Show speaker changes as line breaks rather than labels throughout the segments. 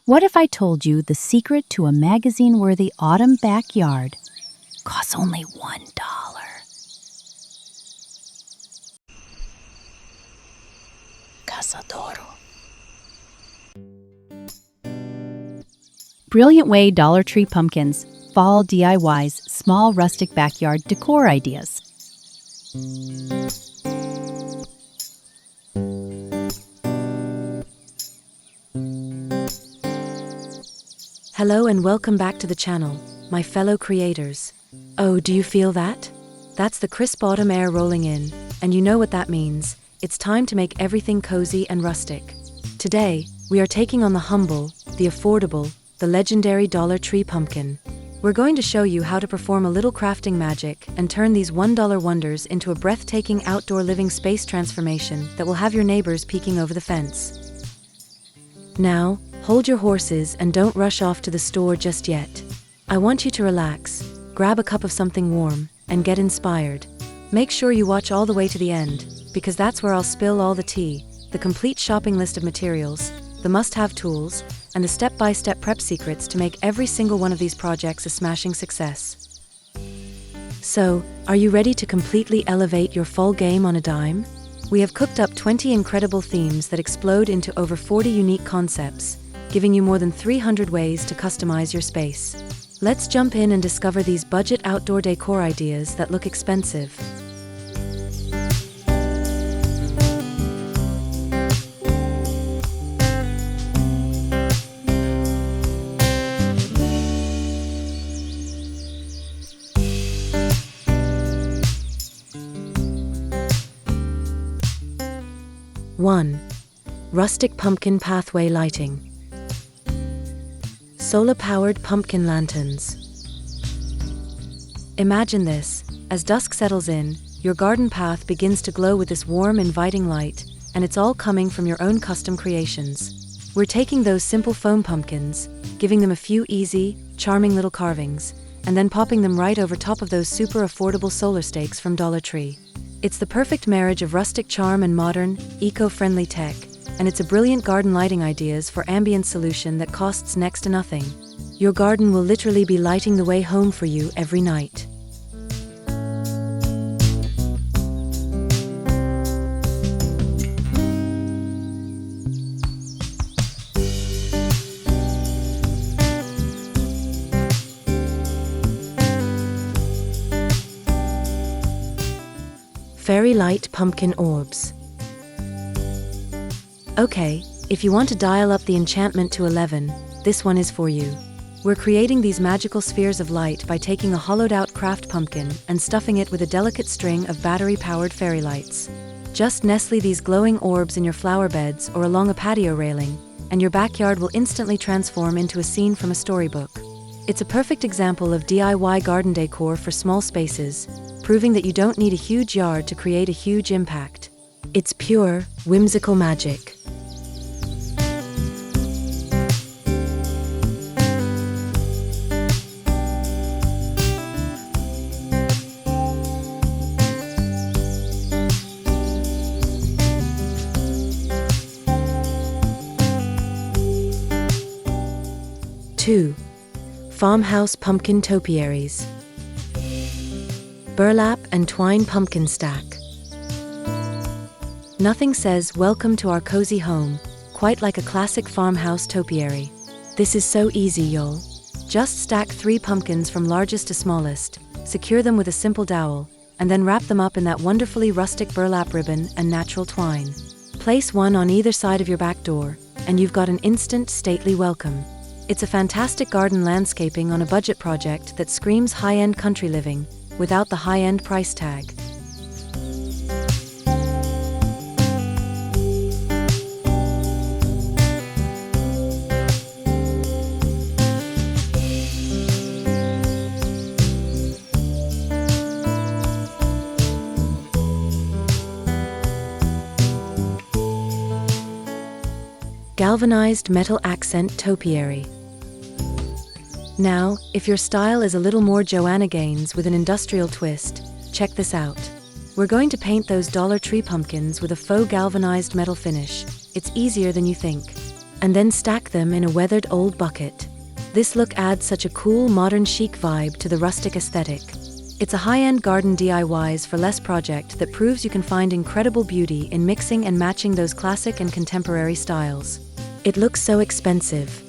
What if I told you the secret to a magazine-worthy autumn backyard costs only $1? Cazadoro. Brilliant Way Dollar Tree Pumpkins, Fall DIY's small rustic backyard decor ideas.
Hello and welcome back to the channel, my fellow creators. Oh, do you feel that? That's the crisp autumn air rolling in, and you know what that means. It's time to make everything cozy and rustic. Today, we are taking on the humble, the affordable, the legendary Dollar Tree pumpkin. We're going to show you how to perform a little crafting magic and turn these $1 wonders into a breathtaking outdoor living space transformation that will have your neighbors peeking over the fence. Now, hold your horses and don't rush off to the store just yet. I want you to relax, grab a cup of something warm, and get inspired. Make sure you watch all the way to the end, because that's where I'll spill all the tea, the complete shopping list of materials, the must-have tools, and the step-by-step prep secrets to make every single one of these projects a smashing success. So, are you ready to completely elevate your fall game on a dime? We have cooked up 20 incredible themes that explode into over 40 unique concepts, giving you more than 300 ways to customize your space. Let's jump in and discover these budget outdoor decor ideas that look expensive. One, Rustic Pumpkin Pathway Lighting. Solar-powered pumpkin lanterns. Imagine this: as dusk settles in, your garden path begins to glow with this warm, inviting light, and it's all coming from your own custom creations. We're taking those simple foam pumpkins, giving them a few easy, charming little carvings, and then popping them right over top of those super affordable solar stakes from Dollar Tree. It's the perfect marriage of rustic charm and modern, eco-friendly tech, and it's a brilliant garden lighting ideas for ambient solution that costs next to nothing. Your garden will literally be lighting the way home for you every night. Fairy light pumpkin orbs. Okay, if you want to dial up the enchantment to 11, this one is for you. We're creating these magical spheres of light by taking a hollowed-out craft pumpkin and stuffing it with a delicate string of battery-powered fairy lights. Just nestle these glowing orbs in your flower beds or along a patio railing, and your backyard will instantly transform into a scene from a storybook. It's a perfect example of DIY garden decor for small spaces, proving that you don't need a huge yard to create a huge impact. It's pure, whimsical magic. Two, Farmhouse Pumpkin Topiaries. Burlap and twine pumpkin stack. Nothing says welcome to our cozy home quite like a classic farmhouse topiary. This is so easy, y'all. Just stack 3 pumpkins from largest to smallest, secure them with a simple dowel, and then wrap them up in that wonderfully rustic burlap ribbon and natural twine. Place one on either side of your back door, and you've got an instant stately welcome. It's a fantastic garden landscaping on a budget project that screams high-end country living without the high-end price tag. Galvanized metal accent topiary. Now, if your style is a little more Joanna Gaines with an industrial twist, check this out. We're going to paint those Dollar Tree pumpkins with a faux galvanized metal finish. It's easier than you think. and then stack them in a weathered old bucket. This look adds such a cool, modern chic vibe to the rustic aesthetic. It's a high-end garden DIYs for less project that proves you can find incredible beauty in mixing and matching those classic and contemporary styles. It looks so expensive.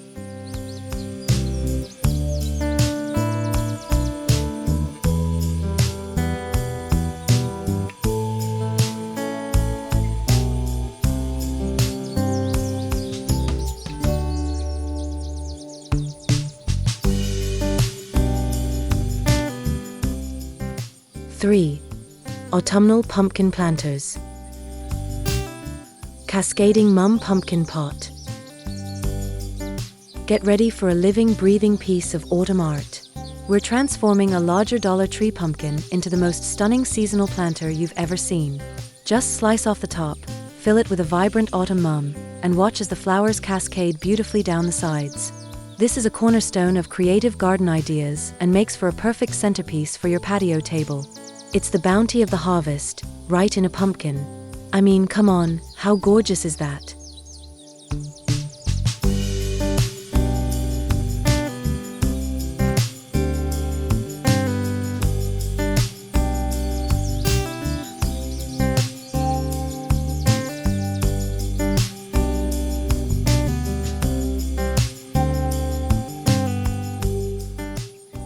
Three, autumnal pumpkin planters. Cascading mum pumpkin pot. Get ready for a living, breathing piece of autumn art. We're transforming a larger Dollar Tree pumpkin into the most stunning seasonal planter you've ever seen. Just slice off the top, fill it with a vibrant autumn mum, and watch as the flowers cascade beautifully down the sides. This is a cornerstone of creative garden ideas and makes for a perfect centerpiece for your patio table. It's the bounty of the harvest, right in a pumpkin. I mean, come on, how gorgeous is that?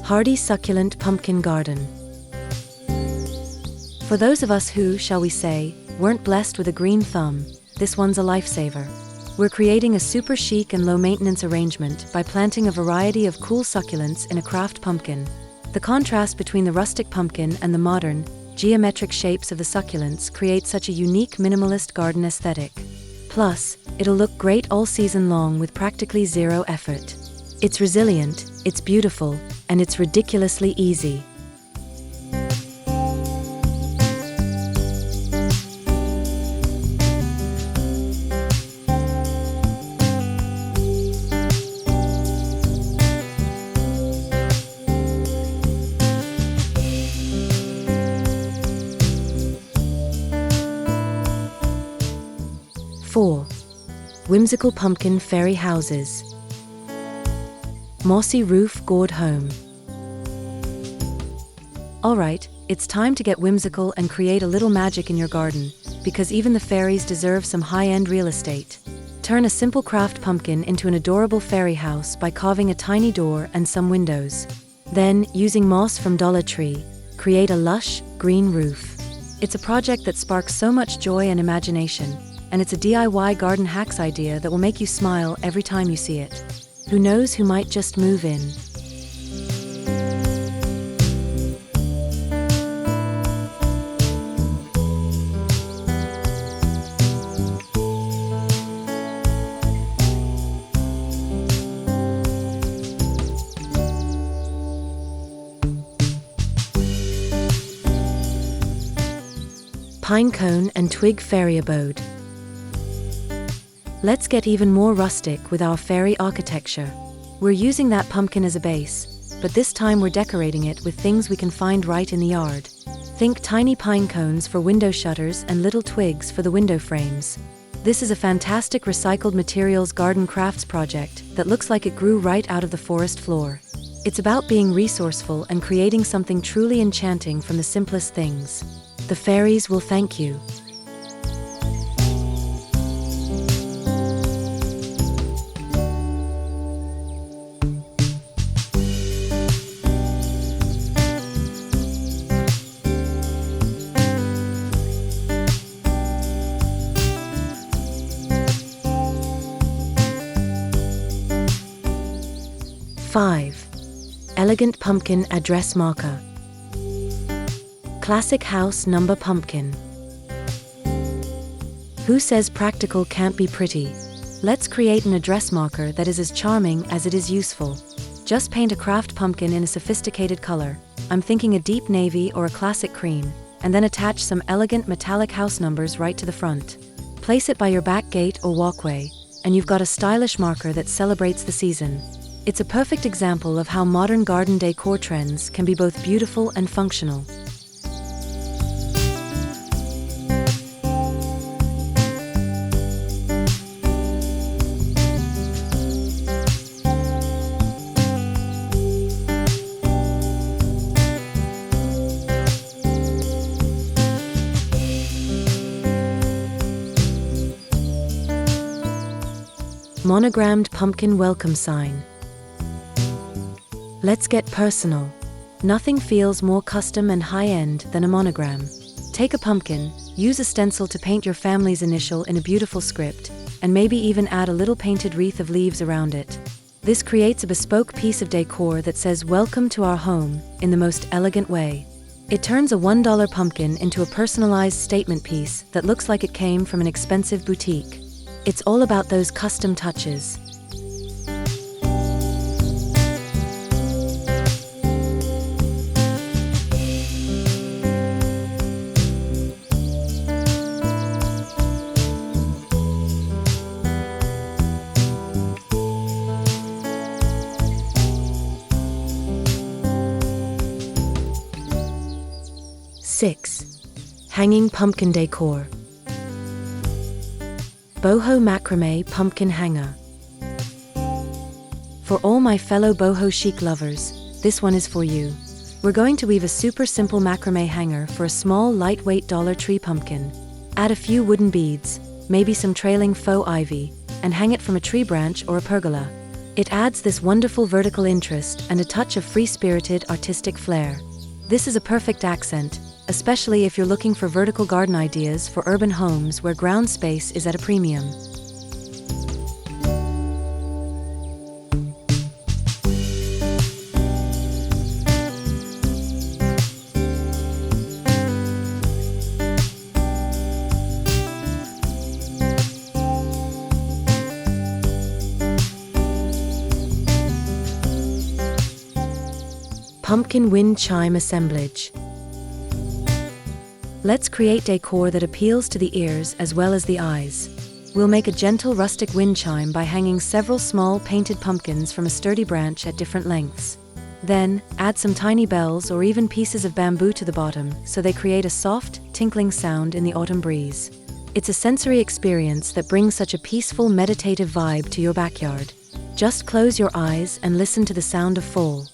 Hardy succulent pumpkin garden. For those of us who, shall we say, weren't blessed with a green thumb, this one's a lifesaver. We're creating a super chic and low-maintenance arrangement by planting a variety of cool succulents in a craft pumpkin. The contrast between the rustic pumpkin and the modern, geometric shapes of the succulents creates such a unique minimalist garden aesthetic. Plus, it'll look great all season long with practically zero effort. It's resilient, it's beautiful, and it's ridiculously easy. Four, whimsical pumpkin fairy houses. Mossy roof gourd home. Alright, it's time to get whimsical and create a little magic in your garden, because even the fairies deserve some high-end real estate. Turn a simple craft pumpkin into an adorable fairy house by carving a tiny door and some windows. Then, using moss from Dollar Tree, create a lush, green roof. It's a project that sparks so much joy and imagination, and it's a DIY garden hacks idea that will make you smile every time you see it. Who knows who might just move in? Pinecone and twig fairy abode. Let's get even more rustic with our fairy architecture. We're using that pumpkin as a base, but this time we're decorating it with things we can find right in the yard. Think tiny pine cones for window shutters and little twigs for the window frames. This is a fantastic recycled materials garden crafts project that looks like it grew right out of the forest floor. It's about being resourceful and creating something truly enchanting from the simplest things. The fairies will thank you. Five, elegant pumpkin address marker. Classic house number pumpkin. Who says practical can't be pretty? Let's create an address marker that is as charming as it is useful. Just paint a craft pumpkin in a sophisticated color. I'm thinking a deep navy or a classic cream, and then attach some elegant metallic house numbers right to the front. Place it by your back gate or walkway, and you've got a stylish marker that celebrates the season. It's a perfect example of how modern garden decor trends can be both beautiful and functional. Monogrammed pumpkin welcome sign. Let's get personal. Nothing feels more custom and high-end than a monogram. Take a pumpkin, use a stencil to paint your family's initial in a beautiful script, and maybe even add a little painted wreath of leaves around it. This creates a bespoke piece of decor that says "Welcome to our home" in the most elegant way. It turns a $1 pumpkin into a personalized statement piece that looks like it came from an expensive boutique. It's all about those custom touches. Hanging pumpkin decor. Boho macrame pumpkin hanger. For all my fellow boho chic lovers, this one is for you. We're going to weave a super simple macrame hanger for a small lightweight Dollar Tree pumpkin. Add a few wooden beads, maybe some trailing faux ivy, and hang it from a tree branch or a pergola. It adds this wonderful vertical interest and a touch of free-spirited artistic flair. This is a perfect accent, especially if you're looking for vertical garden ideas for urban homes where ground space is at a premium. Pumpkin wind chime assemblage. Let's create decor that appeals to the ears as well as the eyes. We'll make a gentle rustic wind chime by hanging several small painted pumpkins from a sturdy branch at different lengths. Then, add some tiny bells or even pieces of bamboo to the bottom so they create a soft, tinkling sound in the autumn breeze. It's a sensory experience that brings such a peaceful, meditative vibe to your backyard. Just close your eyes and listen to the sound of fall.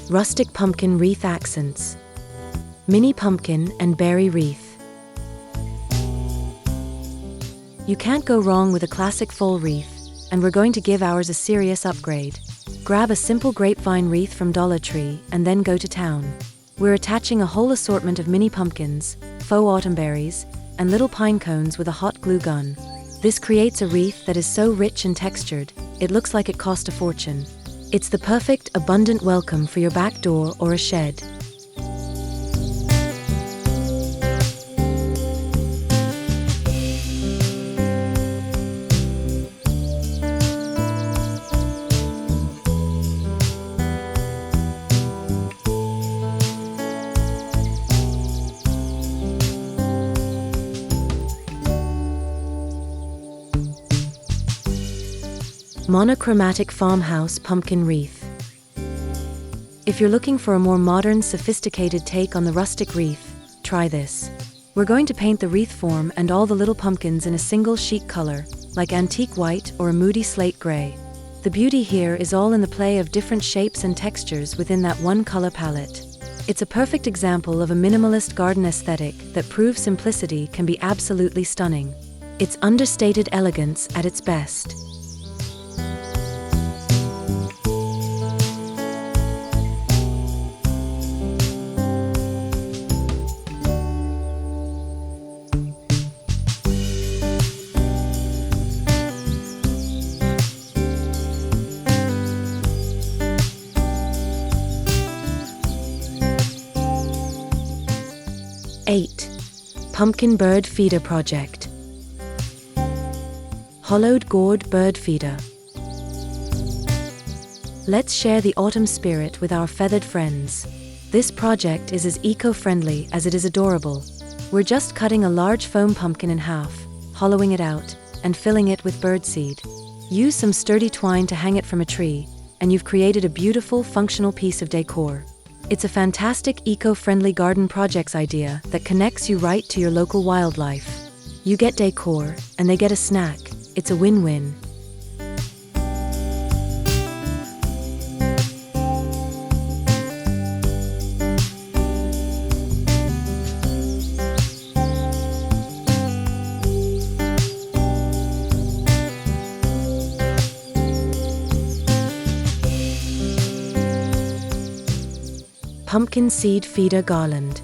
Rustic pumpkin wreath accents. Mini pumpkin and berry wreath. You can't go wrong with a classic fall wreath, and we're going to give ours a serious upgrade. Grab a simple grapevine wreath from Dollar Tree and then go to town. We're attaching a whole assortment of mini pumpkins, faux autumn berries, and little pine cones with a hot glue gun. This creates a wreath that is so rich and textured, it looks like it cost a fortune. It's the perfect, abundant welcome for your back door or a shed. Monochromatic farmhouse pumpkin wreath. If you're looking for a more modern, sophisticated take on the rustic wreath, try this. We're going to paint the wreath form and all the little pumpkins in a single chic color, like antique white or a moody slate gray. The beauty here is all in the play of different shapes and textures within that one color palette. It's a perfect example of a minimalist garden aesthetic that proves simplicity can be absolutely stunning. It's understated elegance at its best. Pumpkin bird feeder project. Hollowed gourd bird feeder. Let's share the autumn spirit with our feathered friends. This project is as eco-friendly as it is adorable. We're just cutting a large foam pumpkin in half, hollowing it out, and filling it with birdseed. Use some sturdy twine to hang it from a tree, and you've created a beautiful, functional piece of decor. It's a fantastic eco-friendly garden projects idea that connects you right to your local wildlife. You get decor, and they get a snack. It's a win-win. Pumpkin seed feeder garland.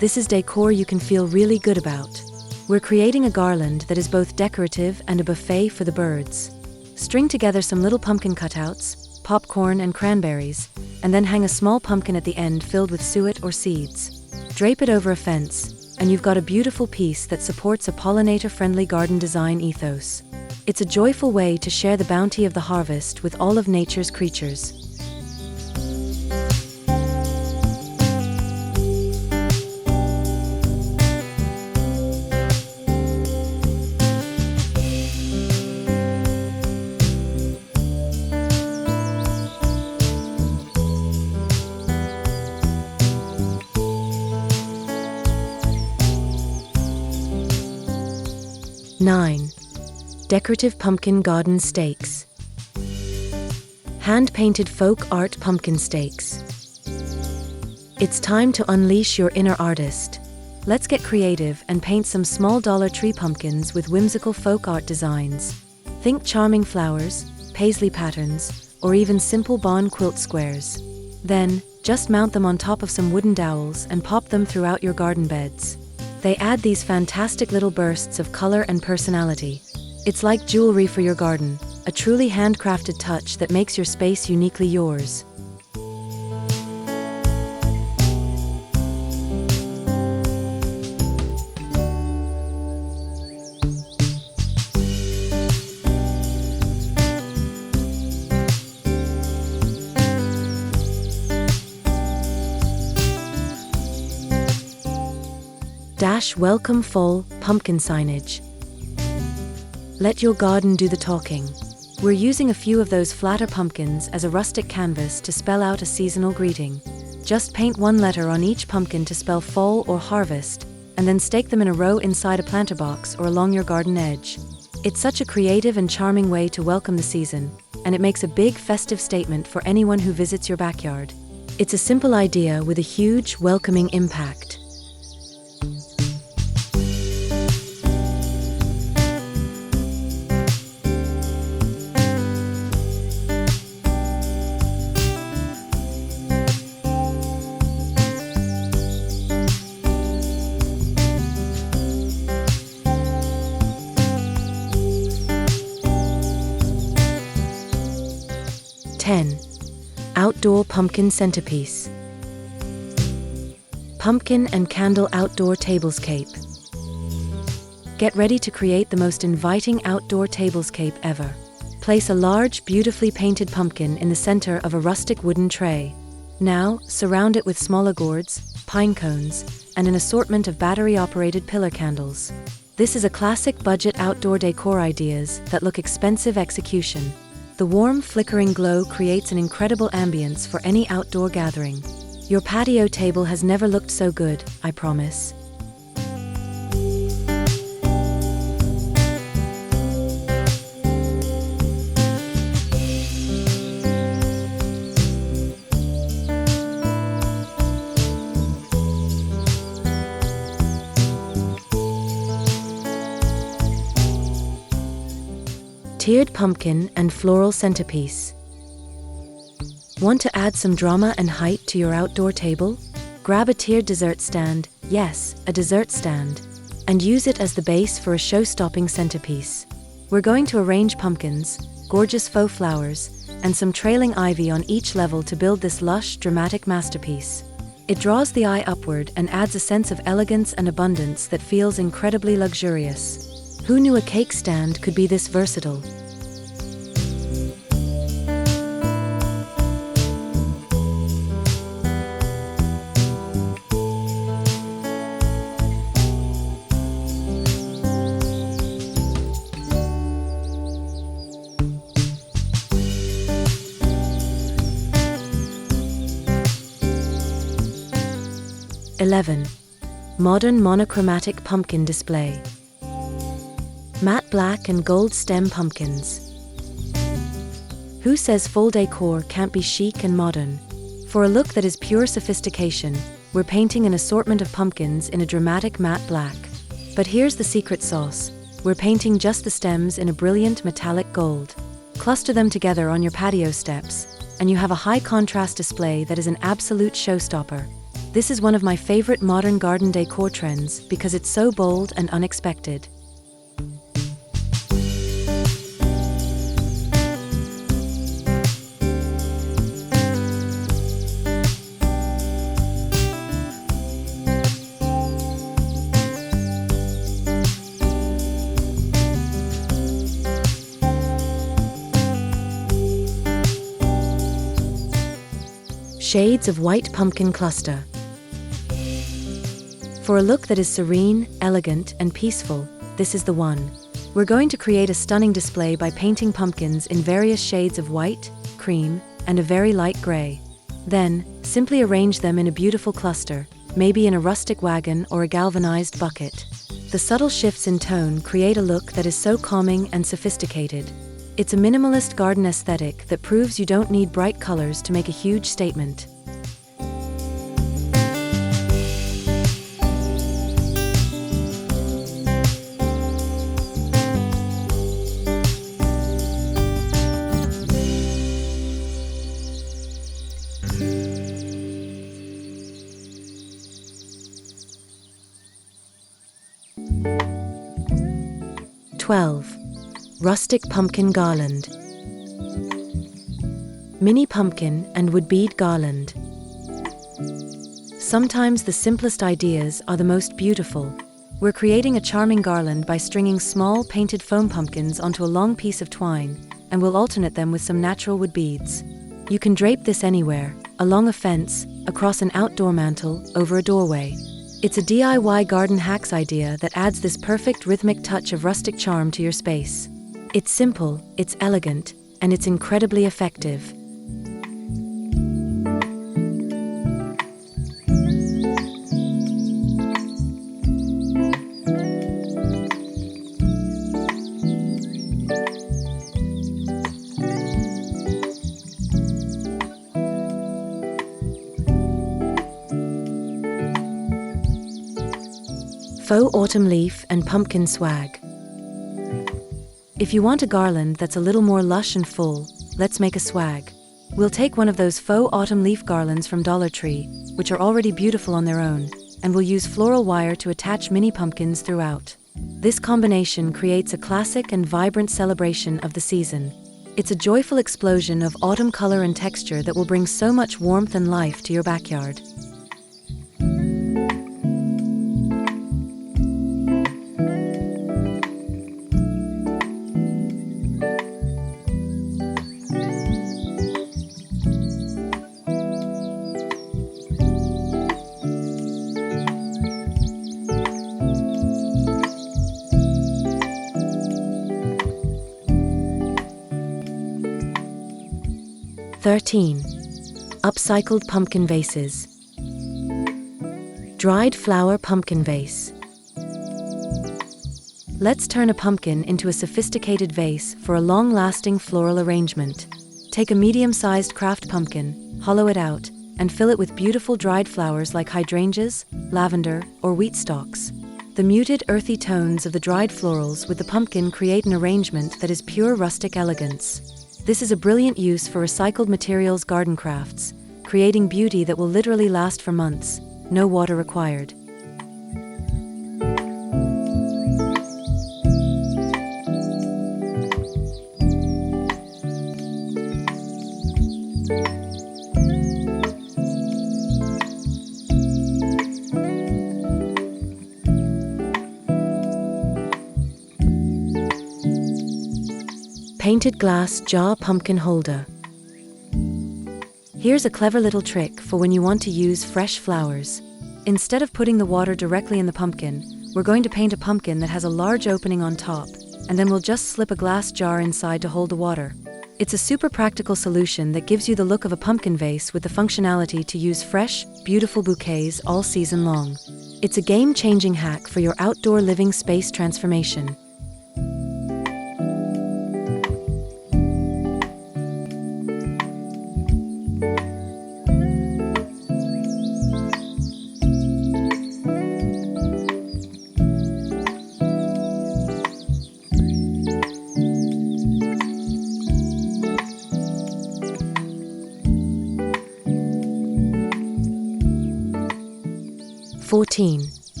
This is decor you can feel really good about. We're creating a garland that is both decorative and a buffet for the birds. String together some little pumpkin cutouts, popcorn and cranberries, and then hang a small pumpkin at the end filled with suet or seeds. Drape it over a fence, and you've got a beautiful piece that supports a pollinator-friendly garden design ethos. It's a joyful way to share the bounty of the harvest with all of nature's creatures. Nine. Decorative pumpkin garden stakes. Hand-painted folk art pumpkin stakes. It's time to unleash your inner artist. Let's get creative and paint some small Dollar Tree pumpkins with whimsical folk art designs. Think charming flowers, paisley patterns, or even simple bond quilt squares. Then, just mount them on top of some wooden dowels and pop them throughout your garden beds. They add these fantastic little bursts of color and personality. It's like jewelry for your garden, a truly handcrafted touch that makes your space uniquely yours. Welcome fall pumpkin signage. Let your garden do the talking. We're using a few of those flatter pumpkins as a rustic canvas to spell out a seasonal greeting. Just paint one letter on each pumpkin to spell fall or harvest, and then stake them in a row inside a planter box or along your garden edge. It's such a creative and charming way to welcome the season, and it makes a big festive statement for anyone who visits your backyard. It's a simple idea with a huge, welcoming impact. Outdoor pumpkin centerpiece. Pumpkin and candle outdoor tablescape. Get ready to create the most inviting outdoor tablescape ever. Place a large, beautifully painted pumpkin in the center of a rustic wooden tray. Now, surround it with smaller gourds, pine cones, and an assortment of battery-operated pillar candles. This is a classic budget outdoor decor ideas that look expensive execution. The warm, flickering glow creates an incredible ambience for any outdoor gathering. Your patio table has never looked so good, I promise. Tiered pumpkin and floral centerpiece. Want to add some drama and height to your outdoor table? Grab a tiered dessert stand, yes, a dessert stand, and use it as the base for a show-stopping centerpiece. We're going to arrange pumpkins, gorgeous faux flowers, and some trailing ivy on each level to build this lush, dramatic masterpiece. It draws the eye upward and adds a sense of elegance and abundance that feels incredibly luxurious. Who knew a cake stand could be this versatile? 11. Modern monochromatic pumpkin display. Matte black and gold stem pumpkins. Who says full decor can't be chic and modern? For a look that is pure sophistication, we're painting an assortment of pumpkins in a dramatic matte black. But here's the secret sauce. We're painting just the stems in a brilliant metallic gold. Cluster them together on your patio steps, and you have a high-contrast display that is an absolute showstopper. This is one of my favorite modern garden decor trends because it's so bold and unexpected. Shades of white pumpkin cluster. For a look that is serene, elegant, and peaceful, this is the one. We're going to create a stunning display by painting pumpkins in various shades of white, cream, and a very light gray. Then, simply arrange them in a beautiful cluster, maybe in a rustic wagon or a galvanized bucket. The subtle shifts in tone create a look that is so calming and sophisticated. It's a minimalist garden aesthetic that proves you don't need bright colors to make a huge statement. Rustic pumpkin garland. Mini pumpkin and wood bead garland. Sometimes the simplest ideas are the most beautiful. We're creating a charming garland by stringing small painted foam pumpkins onto a long piece of twine, and we'll alternate them with some natural wood beads. You can drape this anywhere, along a fence, across an outdoor mantle, over a doorway. It's a DIY garden hacks idea that adds this perfect rhythmic touch of rustic charm to your space. It's simple, it's elegant, and it's incredibly effective. Faux autumn leaf and pumpkin swag. If you want a garland that's a little more lush and full, let's make a swag. We'll take one of those faux autumn leaf garlands from Dollar Tree, which are already beautiful on their own, and we'll use floral wire to attach mini pumpkins throughout. This combination creates a classic and vibrant celebration of the season. It's a joyful explosion of autumn color and texture that will bring so much warmth and life to your backyard. Upcycled pumpkin vases. Dried flower pumpkin vase. Let's turn a pumpkin into a sophisticated vase for a long-lasting floral arrangement. Take a medium-sized craft pumpkin, hollow it out, and fill it with beautiful dried flowers like hydrangeas, lavender, or wheat stalks. The muted, earthy tones of the dried florals with the pumpkin create an arrangement that is pure rustic elegance. This is a brilliant use for recycled materials garden crafts, creating beauty that will literally last for months, no water required. Painted glass jar pumpkin holder. Here's a clever little trick for when you want to use fresh flowers. Instead of putting the water directly in the pumpkin, we're going to paint a pumpkin that has a large opening on top, and then we'll just slip a glass jar inside to hold the water. It's a super practical solution that gives you the look of a pumpkin vase with the functionality to use fresh, beautiful bouquets all season long. It's a game-changing hack for your outdoor living space transformation.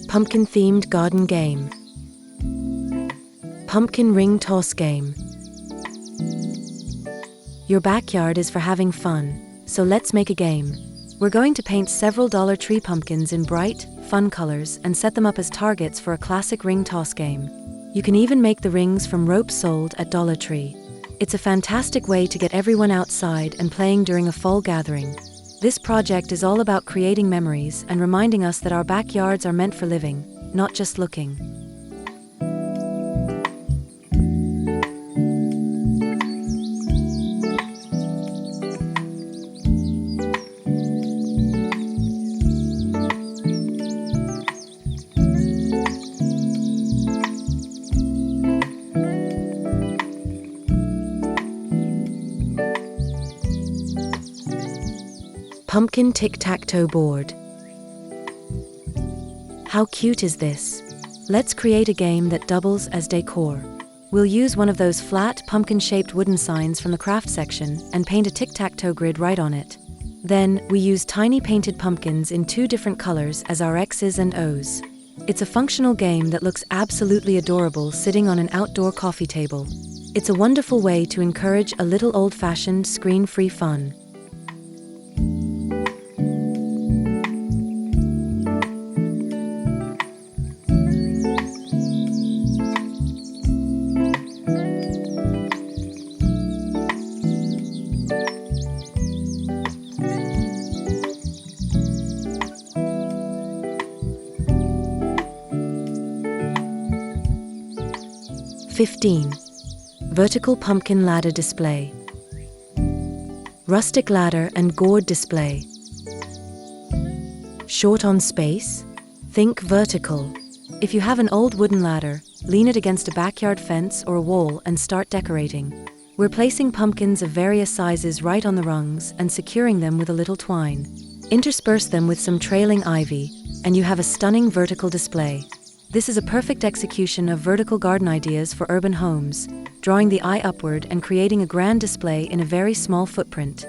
Pumpkin-themed garden game. Pumpkin ring toss game. Your backyard is for having fun, so let's make a game. We're going to paint several Dollar Tree pumpkins in bright, fun colors and set them up as targets for a classic ring toss game. You can even make the rings from ropes sold at Dollar Tree. It's a fantastic way to get everyone outside and playing during a fall gathering. This project is all about creating memories and reminding us that our backyards are meant for living, not just looking. Pumpkin tic-tac-toe board. How cute is this? Let's create a game that doubles as decor. We'll use one of those flat, pumpkin-shaped wooden signs from the craft section and paint a tic-tac-toe grid right on it. Then, we use tiny painted pumpkins in 2 different colors as our X's and O's. It's a functional game that looks absolutely adorable sitting on an outdoor coffee table. It's a wonderful way to encourage a little old-fashioned, screen-free fun. Vertical pumpkin ladder display. Rustic ladder and gourd display. Short on space? Think vertical. If you have an old wooden ladder, lean it against a backyard fence or a wall and start decorating. We're placing pumpkins of various sizes right on the rungs and securing them with a little twine. Intersperse them with some trailing ivy, and you have a stunning vertical display. This is a perfect execution of vertical garden ideas for urban homes, drawing the eye upward and creating a grand display in a very small footprint.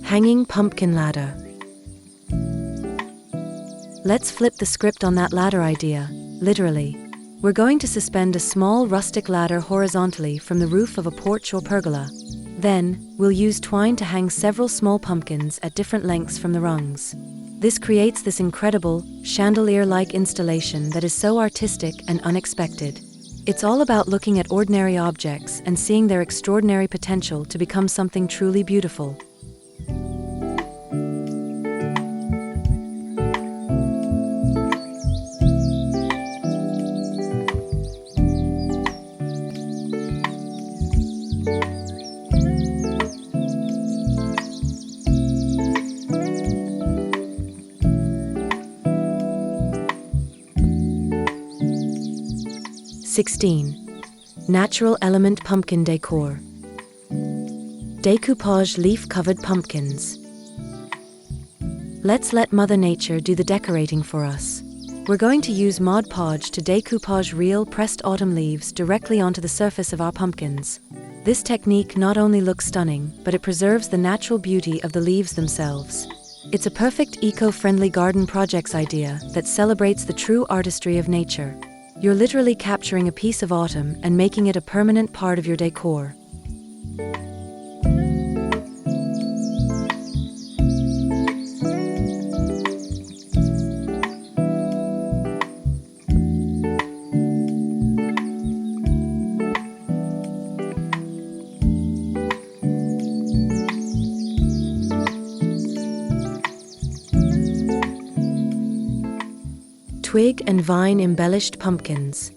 Hanging pumpkin ladder. Let's flip the script on that ladder idea, literally. We're going to suspend a small rustic ladder horizontally from the roof of a porch or pergola. Then, we'll use twine to hang several small pumpkins at different lengths from the rungs. This creates this incredible, chandelier-like installation that is so artistic and unexpected. It's all about looking at ordinary objects and seeing their extraordinary potential to become something truly beautiful. Natural element pumpkin decor. Decoupage leaf-covered pumpkins. Let's let Mother Nature do the decorating for us. We're going to use Mod Podge to decoupage real pressed autumn leaves directly onto the surface of our pumpkins. This technique not only looks stunning, but it preserves the natural beauty of the leaves themselves. It's a perfect eco-friendly garden projects idea that celebrates the true artistry of nature. You're literally capturing a piece of autumn and making it a permanent part of your decor. twig and vine embellished pumpkins.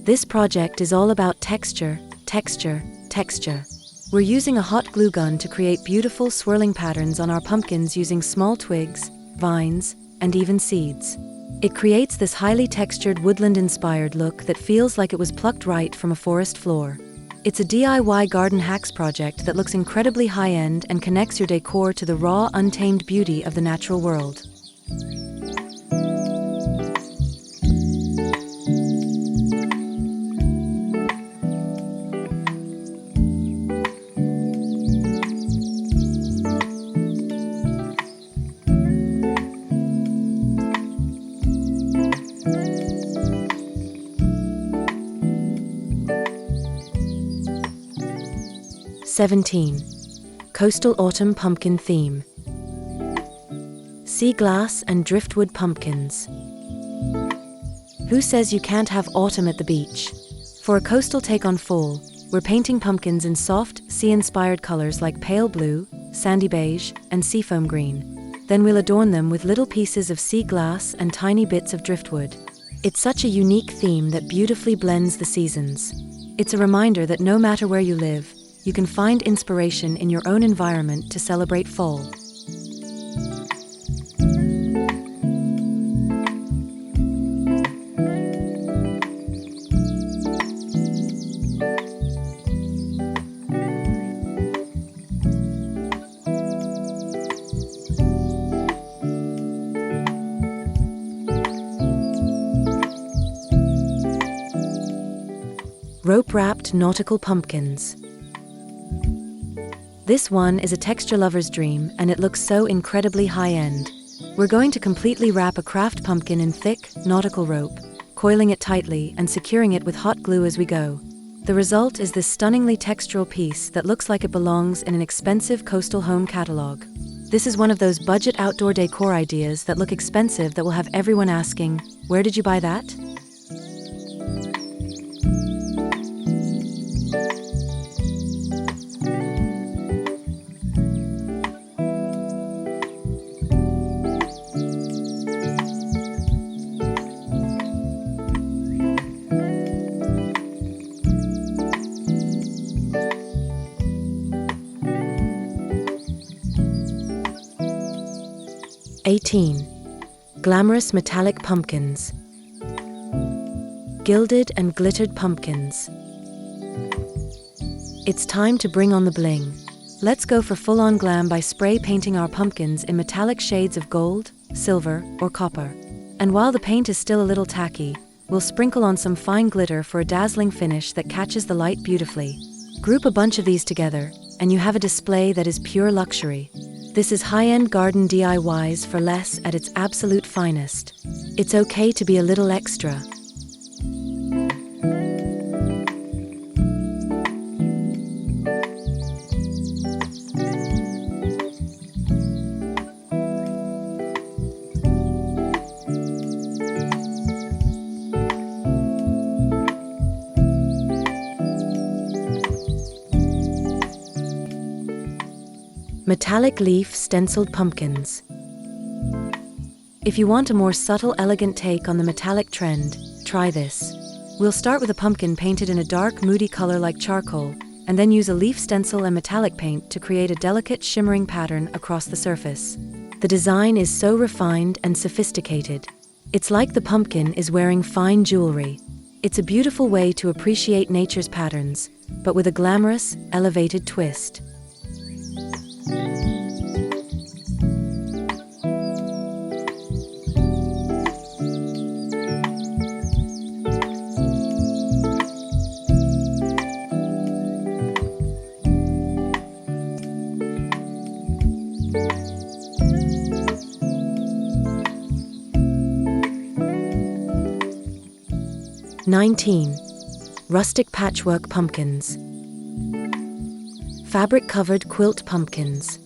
This project is all about texture, texture, texture. We're using a hot glue gun to create beautiful swirling patterns on our pumpkins using small twigs, vines, and even seeds. It creates this highly textured woodland-inspired look that feels like it was plucked right from a forest floor. It's a DIY garden hacks project that looks incredibly high-end and connects your decor to the raw, untamed beauty of the natural world. "17. Coastal Autumn Pumpkin Theme. Sea glass and driftwood pumpkins. Who says you can't have autumn at the beach? For a coastal take on fall, we're painting pumpkins in soft, sea-inspired colors like pale blue, sandy beige, and seafoam green. Then we'll adorn them with little pieces of sea glass and tiny bits of driftwood. It's such a unique theme that beautifully blends the seasons. It's a reminder that no matter where you live, you can find inspiration in your own environment to celebrate fall. Rope-wrapped nautical pumpkins. This one is a texture lover's dream, and it looks so incredibly high-end. We're going to completely wrap a craft pumpkin in thick, nautical rope, coiling it tightly and securing it with hot glue as we go. The result is this stunningly textural piece that looks like it belongs in an expensive coastal home catalog. This is one of those budget outdoor decor ideas that look expensive that will have everyone asking, "Where did you buy that?" "18. Glamorous metallic pumpkins. Gilded and glittered pumpkins. It's time to bring on the bling. Let's go for full-on glam by spray painting our pumpkins in metallic shades of gold, silver, or copper. And while the paint is still a little tacky, we'll sprinkle on some fine glitter for a dazzling finish that catches the light beautifully. Group a bunch of these together, and you have a display that is pure luxury. This is high-end garden DIYs for less at its absolute finest. It's okay to be a little extra. Metallic leaf stenciled pumpkins. If you want a more subtle, elegant take on the metallic trend, try this. We'll start with a pumpkin painted in a dark, moody color like charcoal, and then use a leaf stencil and metallic paint to create a delicate, shimmering pattern across the surface. The design is so refined and sophisticated. It's like the pumpkin is wearing fine jewelry. It's a beautiful way to appreciate nature's patterns, but with a glamorous, elevated twist. "19. Rustic patchwork pumpkins. Fabric-covered quilt pumpkins.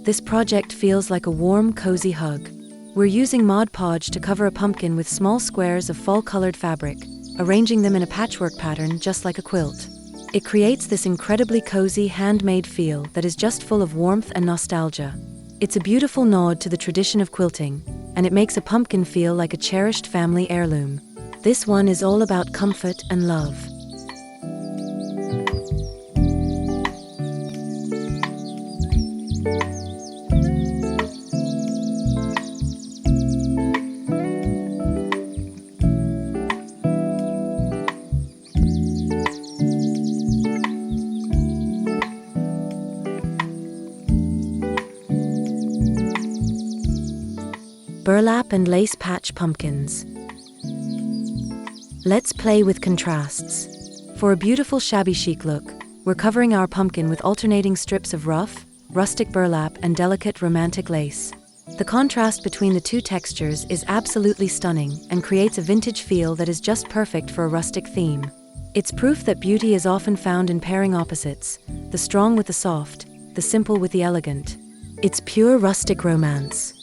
This project feels like a warm, cozy hug. We're using Mod Podge to cover a pumpkin with small squares of fall-colored fabric, arranging them in a patchwork pattern just like a quilt. It creates this incredibly cozy, handmade feel that is just full of warmth and nostalgia. It's a beautiful nod to the tradition of quilting, and it makes a pumpkin feel like a cherished family heirloom. This one is all about comfort and love. Burlap and lace patch pumpkins. Let's play with contrasts. For a beautiful shabby chic look, we're covering our pumpkin with alternating strips of rough, rustic burlap and delicate romantic lace. The contrast between the two textures is absolutely stunning and creates a vintage feel that is just perfect for a rustic theme. It's proof that beauty is often found in pairing opposites, the strong with the soft, the simple with the elegant. It's pure rustic romance.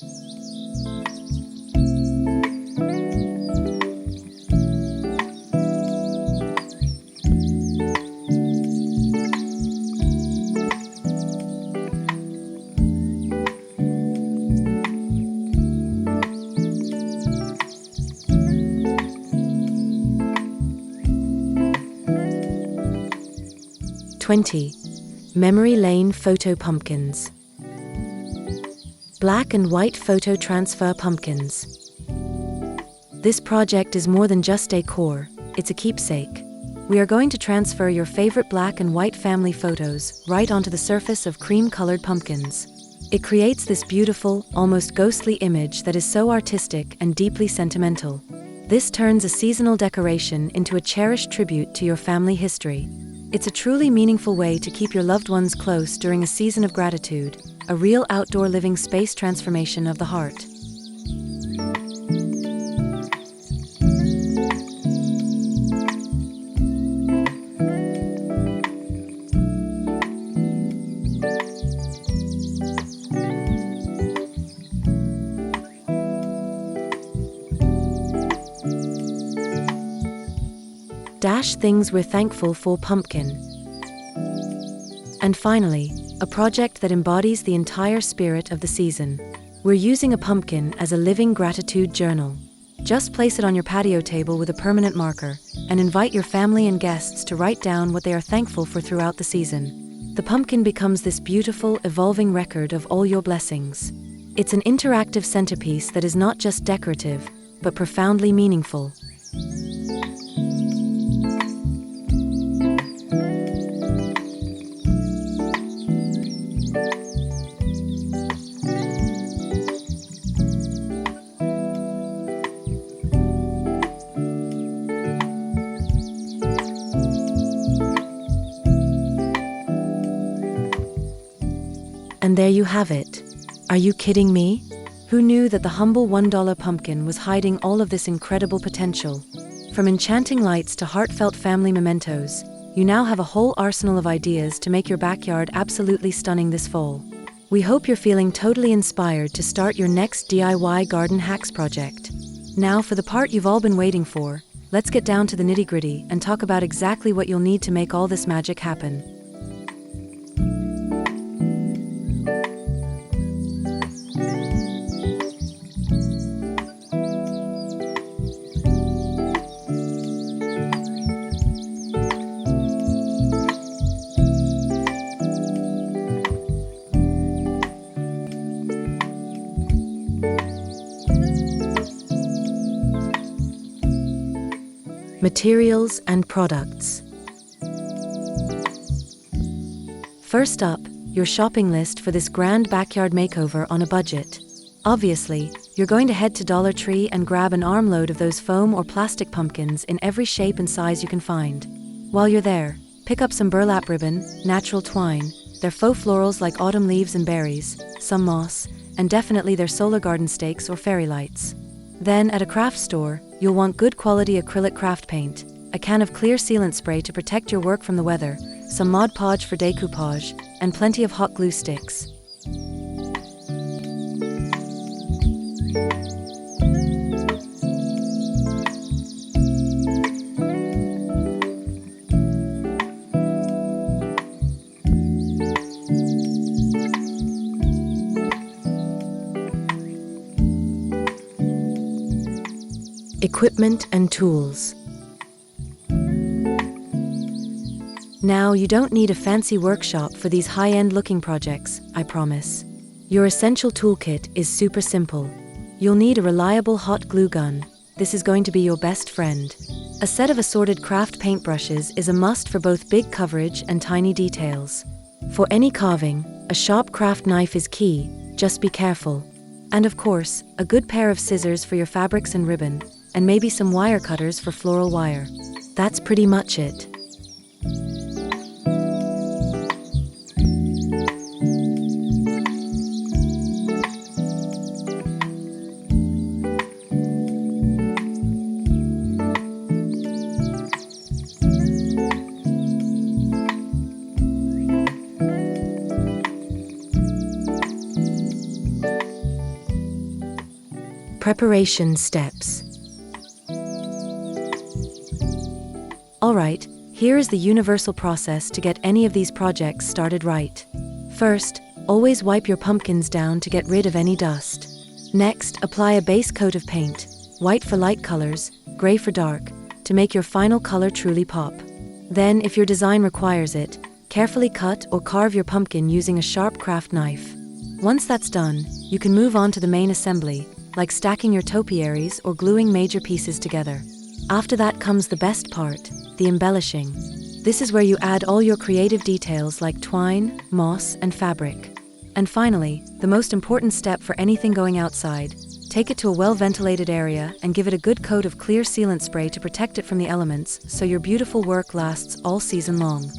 Memory Lane Photo Pumpkins. Black and white photo transfer pumpkins. This project is more than just decor, it's a keepsake. We are going to transfer your favorite black and white family photos right onto the surface of cream-colored pumpkins. It creates this beautiful, almost ghostly image that is so artistic and deeply sentimental. This turns a seasonal decoration into a cherished tribute to your family history. It's a truly meaningful way to keep your loved ones close during a season of gratitude, a real outdoor living space transformation of the heart. Things we're thankful for pumpkin. And finally, a project that embodies the entire spirit of the season. We're using a pumpkin as a living gratitude journal. Just place it on your patio table with a permanent marker and invite your family and guests to write down what they are thankful for throughout the season. The pumpkin becomes this beautiful, evolving record of all your blessings. It's an interactive centerpiece that is not just decorative, but profoundly meaningful. And there you have it. Are you kidding me? Who knew that the humble $1 pumpkin was hiding all of this incredible potential? From enchanting lights to heartfelt family mementos, you now have a whole arsenal of ideas to make your backyard absolutely stunning this fall. We hope you're feeling totally inspired to start your next DIY garden hacks project. Now for the part you've all been waiting for, let's get down to the nitty-gritty and talk about exactly what you'll need to make all this magic happen. Materials and products. First up, your shopping list for this grand backyard makeover on a budget. Obviously, you're going to head to Dollar Tree and grab an armload of those foam or plastic pumpkins in every shape and size you can find. While you're there, pick up some burlap ribbon, natural twine, their faux florals like autumn leaves and berries, some moss, and definitely their solar garden stakes or fairy lights. Then, at a craft store, you'll want good quality acrylic craft paint, a can of clear sealant spray to protect your work from the weather, some Mod Podge for decoupage, and plenty of hot glue sticks. equipment and tools. Now, you don't need a fancy workshop for these high-end looking projects, I promise. Your essential toolkit is super simple. You'll need a reliable hot glue gun. This is going to be your best friend. A set of assorted craft paintbrushes is a must for both big coverage and tiny details. For any carving, a sharp craft knife is key, just be careful. And of course, a good pair of scissors for your fabrics and ribbon, and maybe some wire cutters for floral wire. That's pretty much it. Preparation steps. Alright, here is the universal process to get any of these projects started right. First, always wipe your pumpkins down to get rid of any dust. Next, apply a base coat of paint, white for light colors, gray for dark, to make your final color truly pop. Then, if your design requires it, carefully cut or carve your pumpkin using a sharp craft knife. Once that's done, you can move on to the main assembly, like stacking your topiaries or gluing major pieces together. After that comes the best part, the embellishing. This is where you add all your creative details like twine, moss, and fabric. And finally, the most important step for anything going outside, take it to a well-ventilated area and give it a good coat of clear sealant spray to protect it from the elements so your beautiful work lasts all season long.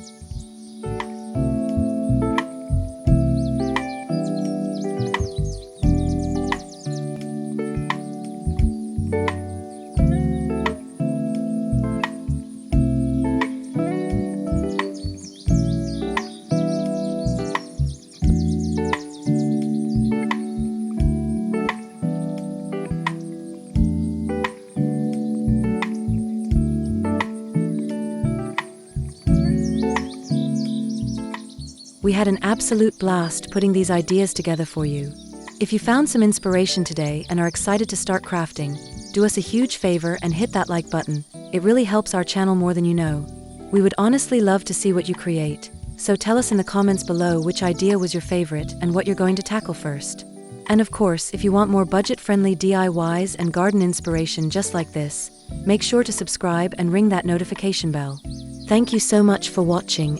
We had an absolute blast putting these ideas together for you. If you found some inspiration today and are excited to start crafting, do us a huge favor and hit that like button. It really helps our channel more than you know. We would honestly love to see what you create, so tell us in the comments below which idea was your favorite and what you're going to tackle first. And of course, if you want more budget-friendly DIYs and garden inspiration just like this, make sure to subscribe and ring that notification bell. Thank you so much for watching,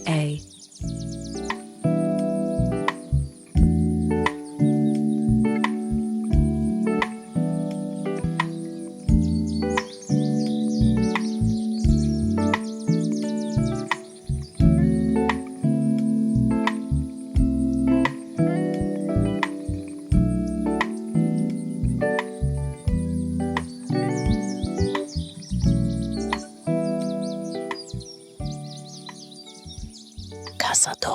Cazador.